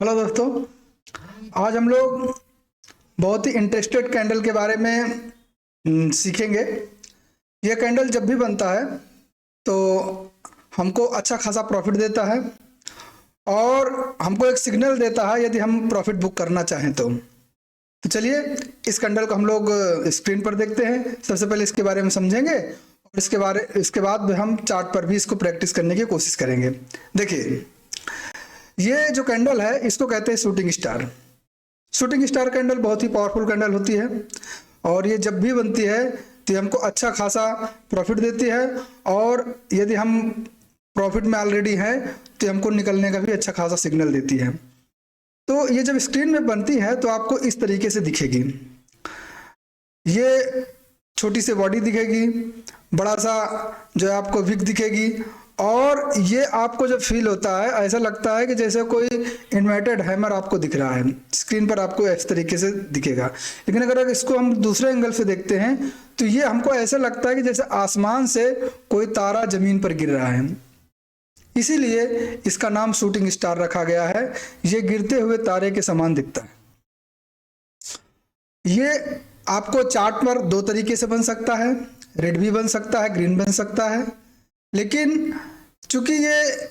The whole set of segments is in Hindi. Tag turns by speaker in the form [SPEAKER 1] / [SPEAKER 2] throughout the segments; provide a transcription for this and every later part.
[SPEAKER 1] हेलो दोस्तों। आज हम लोग बहुत ही इंटरेस्टेड कैंडल के बारे में सीखेंगे। यह कैंडल जब भी बनता है तो हमको अच्छा खासा प्रॉफिट देता है और हमको एक सिग्नल देता है यदि हम प्रॉफिट बुक करना चाहें तो चलिए इस कैंडल को हम लोग स्क्रीन पर देखते हैं। सबसे पहले इसके बारे में समझेंगे और इसके बाद हम चार्ट पर भी इसको प्रैक्टिस करने की कोशिश करेंगे। देखिए, ये जो कैंडल है इसको कहते हैं shooting star. Shooting star candle बहुत ही पावरफुल कैंडल होती है और ये जब भी बनती है तो ये हमको अच्छा खासा प्रॉफिट देती है और यदि हम प्रॉफिट में ऑलरेडी हैं तो हमको निकलने का भी अच्छा खासा सिग्नल देती है। तो ये जब स्क्रीन में बनती है तो आपको इस तरीके से दिखेगी। ये छोटी सी बॉडी दिखेगी, बड़ा सा जो है आपको विक दिखेगी और ये आपको जब फील होता है ऐसा लगता है कि जैसे कोई इन्वर्टेड हैमर आपको दिख रहा है। स्क्रीन पर आपको इस तरीके से दिखेगा, लेकिन अगर इसको हम दूसरे एंगल से देखते हैं तो ये हमको ऐसा लगता है कि जैसे आसमान से कोई तारा जमीन पर गिर रहा है। इसीलिए इसका नाम शूटिंग स्टार रखा गया है। ये गिरते हुए तारे के समान दिखता है। ये आपको चार्ट पर दो तरीके से बन सकता है, रेड भी बन सकता है, ग्रीन बन सकता है। लेकिन चूंकि ये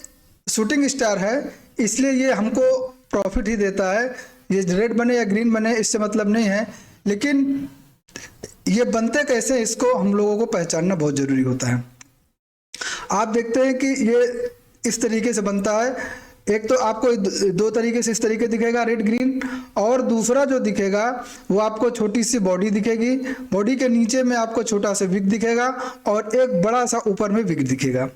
[SPEAKER 1] शूटिंग स्टार है इसलिए ये हमको प्रॉफिट ही देता है। ये रेड बने या ग्रीन बने इससे मतलब नहीं है, लेकिन ये बनते कैसे इसको हम लोगों को पहचानना बहुत जरूरी होता है। आप देखते हैं कि ये इस तरीके से बनता है। एक तो आपको दो तरीके से इस तरीके दिखेगा, रेड ग्रीन, और दूसरा जो दिखेगा वो आपको छोटी सी बॉडी दिखेगी। बॉडी के नीचे में आपको छोटा सा विक दिखेगा और एक बड़ा सा ऊपर में विक दिखेगा।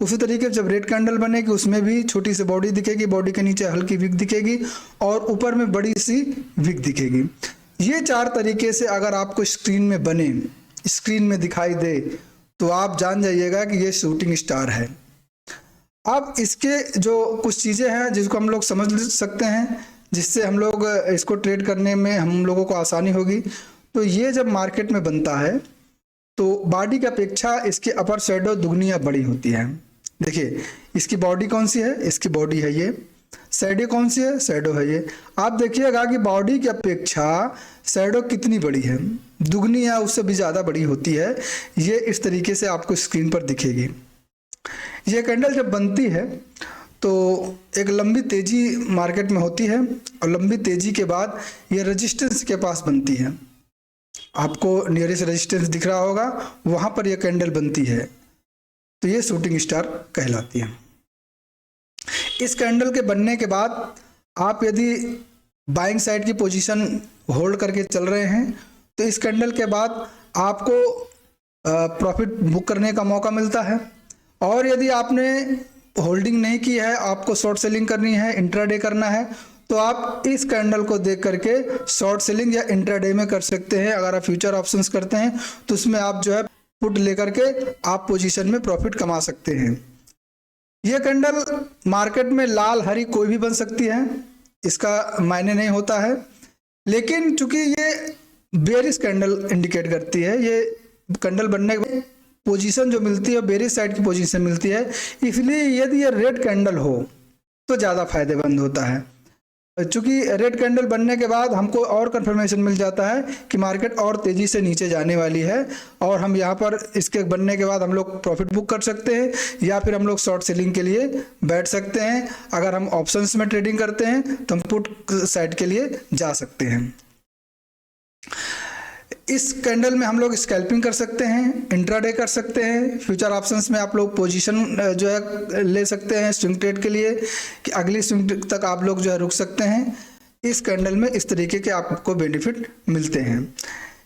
[SPEAKER 1] उसी तरीके से जब रेड कैंडल बनेगी उसमें भी छोटी सी बॉडी दिखेगी, बॉडी के नीचे हल्की विक दिखेगी और ऊपर में बड़ी सी विक दिखेगी। ये चार तरीके से अगर आपको स्क्रीन में बने, स्क्रीन में दिखाई दे, तो आप जान जाइएगा कि ये शूटिंग स्टार है। अब इसके जो कुछ चीज़ें हैं जिसको हम लोग समझ सकते हैं, जिससे हम लोग इसको ट्रेड करने में हम लोगों को आसानी होगी। तो ये जब मार्केट में बनता है तो बॉडी की अपेक्षा इसकी अपर शैडो दुगनी या बड़ी होती है। देखिए, इसकी बॉडी कौन सी है, इसकी बॉडी है ये। शैडो कौन सी है, शैडो है ये। आप देखिएगा कि बॉडी की अपेक्षा शैडो कितनी बड़ी है, दुगनी या उससे भी ज़्यादा बड़ी होती है। ये इस तरीके से आपको स्क्रीन पर दिखेगी। ये कैंडल जब बनती है तो एक लंबी तेजी मार्केट में होती है और लंबी तेजी के बाद ये रेजिस्टेंस के पास बनती है। आपको नियरेस्ट रेजिस्टेंस दिख रहा होगा, वहां पर यह कैंडल बनती है, तो ये शूटिंग स्टार कहलाती है। इस कैंडल के बनने के बाद आप यदि बाइंग साइड की पोजीशन होल्ड करके चल रहे हैं तो इस कैंडल के बाद आपको प्रॉफिट बुक करने का मौका मिलता है। और यदि आपने होल्डिंग नहीं की है, आपको शॉर्ट सेलिंग करनी है, इंट्राडे करना है, तो आप इस कैंडल को देख करके शॉर्ट सेलिंग या इंट्राडे में कर सकते हैं। अगर आप फ्यूचर ऑप्शंस करते हैं तो उसमें आप जो है पुट लेकर के आप पोजीशन में प्रॉफिट कमा सकते हैं। यह कैंडल मार्केट में लाल हरी कोई भी बन सकती है, इसका मायने नहीं होता है। लेकिन चूंकि ये बेरिश कैंडल इंडिकेट करती है, ये कैंडल बनने के पोजीशन जो मिलती है बेरिश साइड की पोजीशन मिलती है, इसलिए यदि ये रेड कैंडल हो तो ज़्यादा फायदेमंद होता है। चूंकि रेड कैंडल बनने के बाद हमको और कंफर्मेशन मिल जाता है कि मार्केट और तेज़ी से नीचे जाने वाली है और हम यहाँ पर इसके बनने के बाद हम लोग प्रॉफिट बुक कर सकते हैं या फिर हम लोग शॉर्ट सेलिंग के लिए बैठ सकते हैं। अगर हम ऑप्शंस में ट्रेडिंग करते हैं तो हम पुट साइड के लिए जा सकते हैं। इस कैंडल में हम लोग स्कैल्पिंग कर सकते हैं, इंट्राडे कर सकते हैं। फ्यूचर ऑप्शंस में आप लोग पोजीशन जो है ले सकते हैं स्विंग ट्रेड के लिए कि अगली स्विंग तक आप लोग जो है रुक सकते हैं। इस कैंडल में इस तरीके के आपको बेनिफिट मिलते हैं।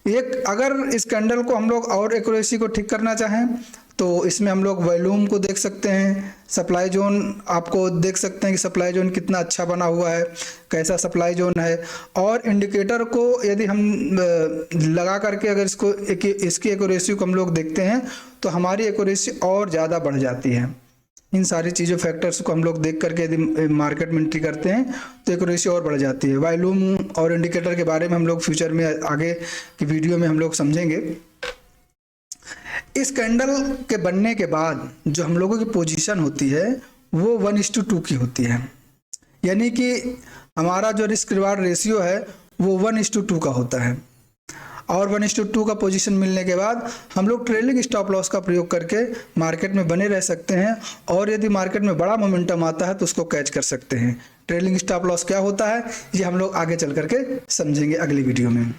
[SPEAKER 1] एक अगर इस कैंडल को हम लोग और एक्यूरेसी को ठीक करना चाहें तो इसमें हम लोग वॉल्यूम को देख सकते हैं, सप्लाई जोन आपको देख सकते हैं कि सप्लाई जोन कितना अच्छा बना हुआ है, कैसा सप्लाई जोन है। और इंडिकेटर को यदि हम लगा करके अगर इसकी एक्यूरेसी को हम लोग देखते हैं तो हमारी एक्यूरेसी और ज़्यादा बढ़ जाती है। इन सारी चीज़ों फैक्टर्स को हम लोग देख करके यदि मार्केट में एंट्री करते हैं तो एक्यूरेसी और बढ़ जाती है। वॉल्यूम और इंडिकेटर के बारे में हम लोग फ्यूचर में आगे की वीडियो में हम लोग समझेंगे। इस कैंडल के बनने के बाद जो हम लोगों की पोजीशन होती है वो 1:2 की होती है, यानी कि हमारा जो रिस्क रिवार्ड रेशियो है वो 1:2 का होता है, और 1:2 का पोजीशन मिलने के बाद हम लोग ट्रेलिंग स्टॉप लॉस का प्रयोग करके मार्केट में बने रह सकते हैं, और यदि मार्केट में बड़ा मोमेंटम आता है तो उसको कैच कर सकते हैं। ट्रेलिंग स्टॉप लॉस क्या होता है ये हम लोग आगे चल करके समझेंगे अगली वीडियो में।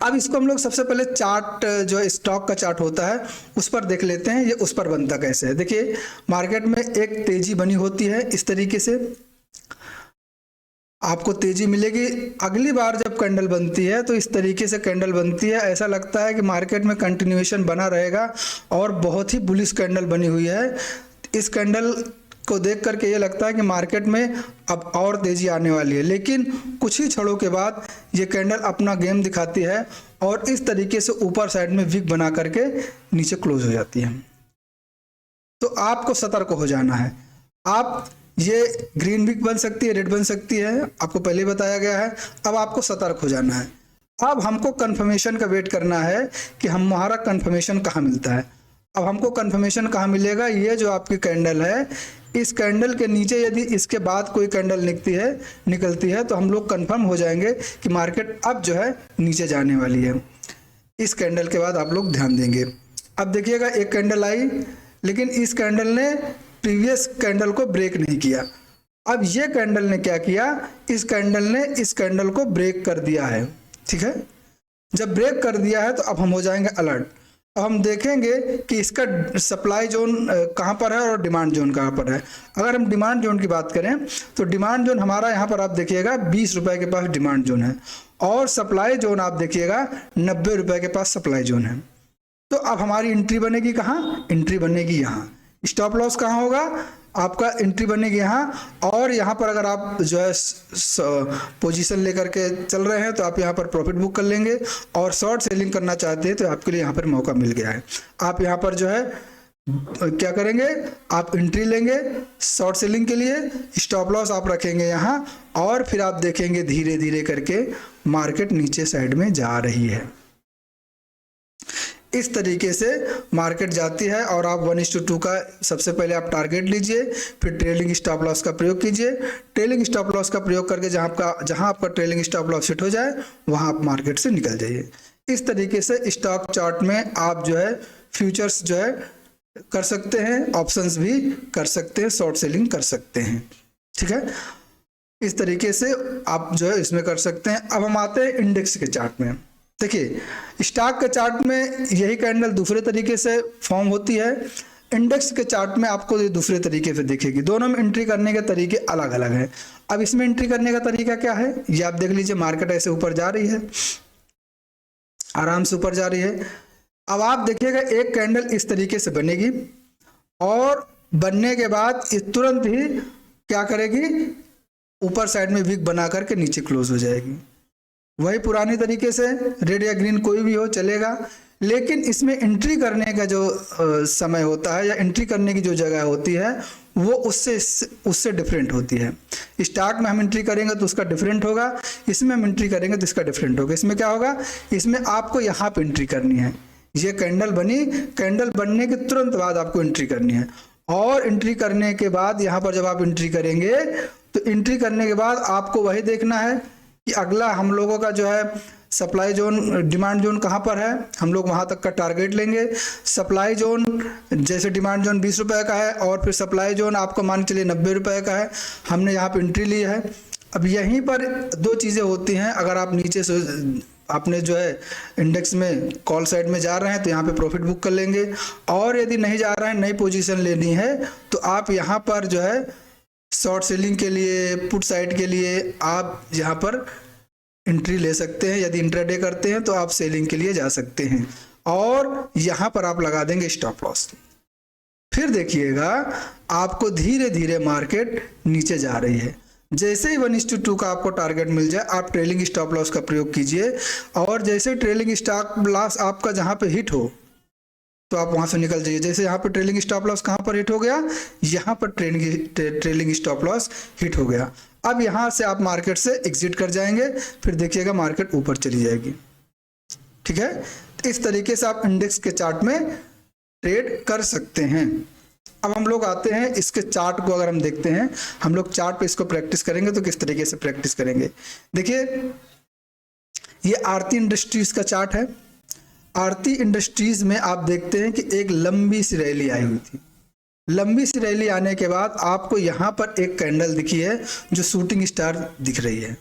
[SPEAKER 1] अब इसको हम लोग सबसे पहले चार्ट, जो स्टॉक का चार्ट होता है उस पर देख लेते हैं, ये उस पर बनता कैसे है। देखिए मार्केट में एक तेजी बनी होती है, इस तरीके से आपको तेजी मिलेगी। अगली बार जब कैंडल बनती है तो इस तरीके से कैंडल बनती है, ऐसा लगता है कि मार्केट में कंटिन्यूएशन बना रहेगा, और बहुत ही बुलिश कैंडल बनी हुई है। इस कैंडल को देख करके ये लगता है कि मार्केट में अब और तेजी आने वाली है, लेकिन कुछ ही क्षणों के बाद ये कैंडल अपना गेम दिखाती है और इस तरीके से ऊपर साइड में विक बना करके नीचे क्लोज हो जाती है। तो आपको सतर्क हो जाना है। आप ये ग्रीन विक बन सकती है, रेड बन सकती है, आपको पहले बताया गया है। अब आपको सतर्क हो जाना है। अब हमको कंफर्मेशन का वेट करना है कि हमारा कंफर्मेशन कहाँ मिलता है। अब हमको कंफर्मेशन कहाँ मिलेगा, ये जो आपकी कैंडल है, इस कैंडल के नीचे यदि इसके बाद कोई कैंडल निकलती है तो हम लोग कंफर्म हो जाएंगे कि मार्केट अब जो है नीचे जाने वाली है। इस कैंडल के बाद आप लोग ध्यान देंगे। अब देखिएगा एक कैंडल आई, लेकिन इस कैंडल ने प्रीवियस कैंडल को ब्रेक नहीं किया। अब ये कैंडल ने क्या किया, इस कैंडल ने इस कैंडल को ब्रेक कर दिया है। ठीक है, जब ब्रेक कर दिया है तो अब हम हो जाएंगे अलर्ट। अब हम देखेंगे कि इसका सप्लाई जोन कहाँ पर है और डिमांड जोन कहाँ पर है। अगर हम डिमांड जोन की बात करें तो डिमांड जोन हमारा यहाँ पर आप देखिएगा 20 रुपए के पास डिमांड जोन है, और सप्लाई जोन आप देखिएगा 90 रुपए के पास सप्लाई जोन है। तो अब हमारी एंट्री बनेगी कहाँ, एंट्री बनेगी यहाँ। स्टॉप लॉस कहाँ होगा, आपका एंट्री बनेगी यहाँ, और यहाँ पर अगर आप जो है पोजीशन लेकर के चल रहे हैं तो आप यहाँ पर प्रॉफिट बुक कर लेंगे, और शॉर्ट सेलिंग करना चाहते हैं तो आपके लिए यहाँ पर मौका मिल गया है। आप यहाँ पर जो है क्या करेंगे, आप एंट्री लेंगे शॉर्ट सेलिंग के लिए, स्टॉप लॉस आप रखेंगे यहाँ, और फिर आप देखेंगे धीरे धीरे करके मार्केट नीचे साइड में जा रही है। इस तरीके से मार्केट जाती है, और आप 1:2 का सबसे पहले आप टारगेट लीजिए, फिर ट्रेलिंग स्टॉप लॉस का प्रयोग कीजिए। ट्रेलिंग स्टॉप लॉस का प्रयोग करके जहां आपका ट्रेलिंग स्टॉप लॉस हिट हो जाए वहां आप मार्केट से निकल जाइए। इस तरीके से स्टॉक चार्ट में आप जो है फ्यूचर्स जो है कर सकते हैं, ऑप्शंस भी कर सकते हैं, शॉर्ट सेलिंग कर सकते हैं। ठीक है, इस तरीके से आप जो है इसमें कर सकते हैं। अब हम आते हैं इंडेक्स के चार्ट में। देखिए स्टॉक के चार्ट में यही कैंडल दूसरे तरीके से फॉर्म होती है, इंडेक्स के चार्ट में आपको ये दूसरे तरीके से दिखेगी। दोनों में एंट्री करने के तरीके अलग अलग हैं। अब इसमें एंट्री करने का तरीका क्या है, ये आप देख लीजिए। मार्केट ऐसे ऊपर जा रही है, आराम से ऊपर जा रही है। अब आप देखिएगा एक कैंडल इस तरीके से बनेगी, और बनने के बाद तुरंत ही क्या करेगी, ऊपर साइड में विक बना करके नीचे क्लोज हो जाएगी। वही पुराने तरीके से रेड या ग्रीन कोई भी हो चलेगा, लेकिन इसमें एंट्री करने का जो समय होता है या एंट्री करने की जो जगह होती है वो उससे डिफरेंट होती है। स्टॉक में हम एंट्री करेंगे तो उसका डिफरेंट होगा, इसमें हम एंट्री करेंगे तो इसका डिफरेंट होगा। इसमें क्या होगा, इसमें आपको यहाँ पे एंट्री करनी है। ये कैंडल बनी, कैंडल बनने के तुरंत बाद आपको एंट्री करनी है, और एंट्री करने के बाद यहाँ पर जब आप एंट्री करेंगे तो एंट्री करने के बाद आपको वही देखना है कि अगला हम लोगों का जो है सप्लाई जोन, डिमांड जोन कहाँ पर है, हम लोग वहाँ तक का टारगेट लेंगे। सप्लाई जोन जैसे डिमांड जोन 20 रुपए का है, और फिर सप्लाई जोन आपको मान के चलिए 90 रुपए का है, हमने यहाँ पे एंट्री ली है। अब यहीं पर दो चीज़ें होती हैं, अगर आप नीचे से आपने जो है इंडेक्स में कॉल साइड में जा रहे हैं तो यहाँ पे प्रॉफिट बुक कर लेंगे, और यदि नहीं जा रहे हैं, नई पोजीशन लेनी है तो आप यहाँ पर जो है शॉर्ट सेलिंग के लिए, पुट साइड के लिए आप यहाँ पर एंट्री ले सकते हैं। यदि इंट्राडे करते हैं तो आप सेलिंग के लिए जा सकते हैं, और यहाँ पर आप लगा देंगे स्टॉप लॉस। फिर देखिएगा आपको धीरे धीरे मार्केट नीचे जा रही है। जैसे ही 1:2 का आपको टारगेट मिल जाए आप ट्रेलिंग स्टॉप लॉस का प्रयोग कीजिए, और जैसे ट्रेलिंग स्टॉप लॉस आपका जहाँ पे हिट हो तो आप वहां से निकल जाइए। जैसे यहाँ पे ट्रेलिंग स्टॉप लॉस कहाँ पर हिट हो गया, यहाँ पर ट्रेलिंग स्टॉप लॉस हिट हो गया। अब यहाँ से आप मार्केट से एग्जिट कर जाएंगे, फिर देखिएगा मार्केट ऊपर चली जाएगी। ठीक है, इस तरीके से आप इंडेक्स के चार्ट में ट्रेड कर सकते हैं। अब हम लोग आते हैं इसके चार्ट को, अगर हम देखते हैं, हम लोग चार्ट पे इसको प्रैक्टिस करेंगे तो किस तरीके से प्रैक्टिस करेंगे। देखिए ये आरती इंडस्ट्रीज का चार्ट है। आरती इंडस्ट्रीज में आप देखते हैं कि एक लंबी सी रैली आई हुई थी। लंबी सी रैली आने के बाद आपको यहाँ पर एक कैंडल दिखी है जो शूटिंग स्टार दिख रही है,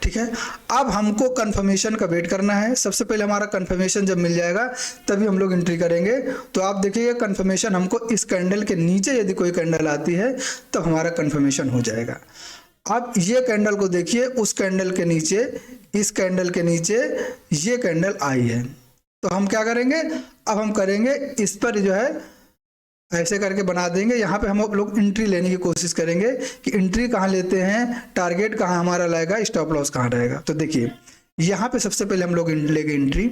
[SPEAKER 1] ठीक है। अब हमको कंफर्मेशन का वेट करना है। सबसे पहले हमारा कंफर्मेशन जब मिल जाएगा तभी हम लोग एंट्री करेंगे। तो आप देखिएगा कंफर्मेशन हमको इस कैंडल के नीचे यदि कोई कैंडल आती है तो हमारा कंफर्मेशन हो जाएगा। अब ये कैंडल को देखिए, उस कैंडल के नीचे, इस कैंडल के नीचे ये कैंडल आई है। तो हम क्या करेंगे, अब हम करेंगे इस पर जो है ऐसे करके बना देंगे। यहाँ पे हम लोग एंट्री लेने की कोशिश करेंगे कि एंट्री कहाँ लेते हैं, टारगेट कहाँ हमारा रहेगा, स्टॉप लॉस कहाँ रहेगा। तो देखिए यहाँ पे सबसे पहले हम लोग लेंगे एंट्री।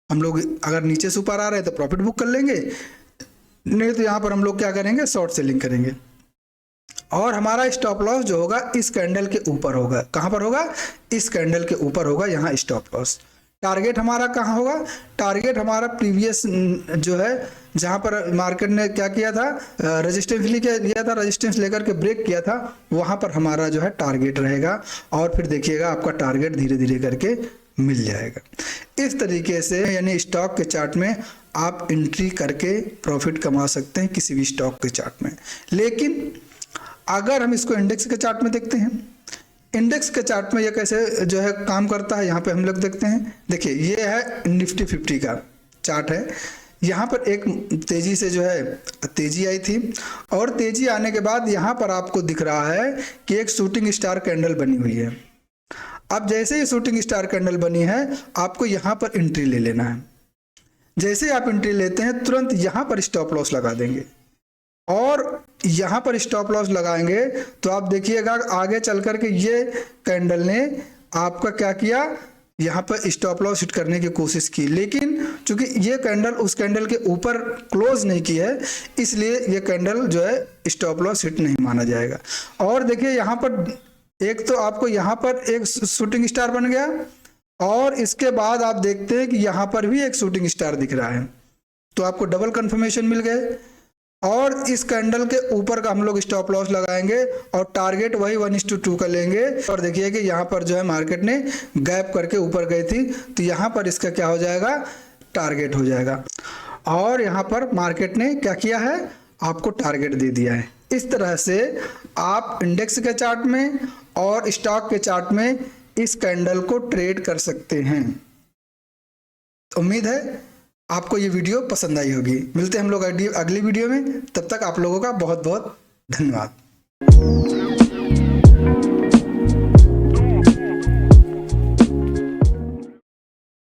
[SPEAKER 1] हम लोग अगर नीचे से ऊपर आ रहे हैं तो प्रॉफिट बुक कर लेंगे, नहीं तो यहाँ पर हम लोग क्या करेंगे, शॉर्ट सेलिंग करेंगे। और हमारा स्टॉप लॉस जो होगा इस कैंडल के ऊपर होगा। कहाँ पर होगा, इस कैंडल के ऊपर होगा, यहाँ स्टॉप लॉस। टारगेट हमारा कहाँ होगा, टारगेट हमारा प्रीवियस जो है जहाँ पर मार्केट ने क्या किया था, रेजिस्टेंस लिया था, रेजिस्टेंस लेकर के ब्रेक किया था, वहाँ पर हमारा जो है टारगेट रहेगा। और फिर देखिएगा आपका टारगेट धीरे धीरे करके मिल जाएगा। इस तरीके से यानी स्टॉक के चार्ट में आप एंट्री करके प्रॉफिट कमा सकते हैं किसी भी स्टॉक के चार्ट में। लेकिन अगर हम इसको इंडेक्स के चार्ट में देखते हैं, इंडेक्स के चार्ट में ये कैसे जो है काम करता है, यहाँ पे हम लोग देखते हैं। देखिए ये है निफ्टी 50 का चार्ट है। यहाँ पर एक तेजी से जो है तेजी आई थी, और तेजी आने के बाद यहाँ पर आपको दिख रहा है कि एक शूटिंग स्टार कैंडल बनी हुई है। अब जैसे ही शूटिंग स्टार कैंडल बनी है आपको यहाँ पर एंट्री ले लेना है। जैसे ही आप एंट्री लेते हैं तुरंत यहाँ पर स्टॉप लॉस लगा देंगे, और यहाँ पर स्टॉप लॉस लगाएंगे तो आप देखिएगा आगे चल कर के ये कैंडल ने आपका क्या किया, यहाँ पर स्टॉप लॉस हिट करने की कोशिश की। लेकिन चूंकि ये कैंडल उस कैंडल के ऊपर क्लोज नहीं की है, इसलिए ये कैंडल जो है स्टॉप लॉस हिट नहीं माना जाएगा। और देखिए यहाँ पर एक तो आपको यहाँ पर एक शूटिंग स्टार बन गया, और इसके बाद आप देखते हैं कि यहाँ पर भी एक शूटिंग स्टार दिख रहा है। तो आपको डबल कंफर्मेशन मिल गए, और इस कैंडल के ऊपर का हम लोग स्टॉप लॉस लगाएंगे और टारगेट वही 1:2 का लेंगे। और देखिए कि यहाँ पर जो है मार्केट ने गैप करके ऊपर गई थी, तो यहाँ पर इसका क्या हो जाएगा, टारगेट हो जाएगा। और यहाँ पर मार्केट ने क्या किया है, आपको टारगेट दे दिया है। इस तरह से आप इंडेक्स के चार्ट में और स्टॉक के चार्ट में इस कैंडल को ट्रेड कर सकते हैं। उम्मीद है आपको ये वीडियो पसंद आई होगी। मिलते हैं हम लोग अगली वीडियो में, तब तक आप लोगों का बहुत बहुत धन्यवाद।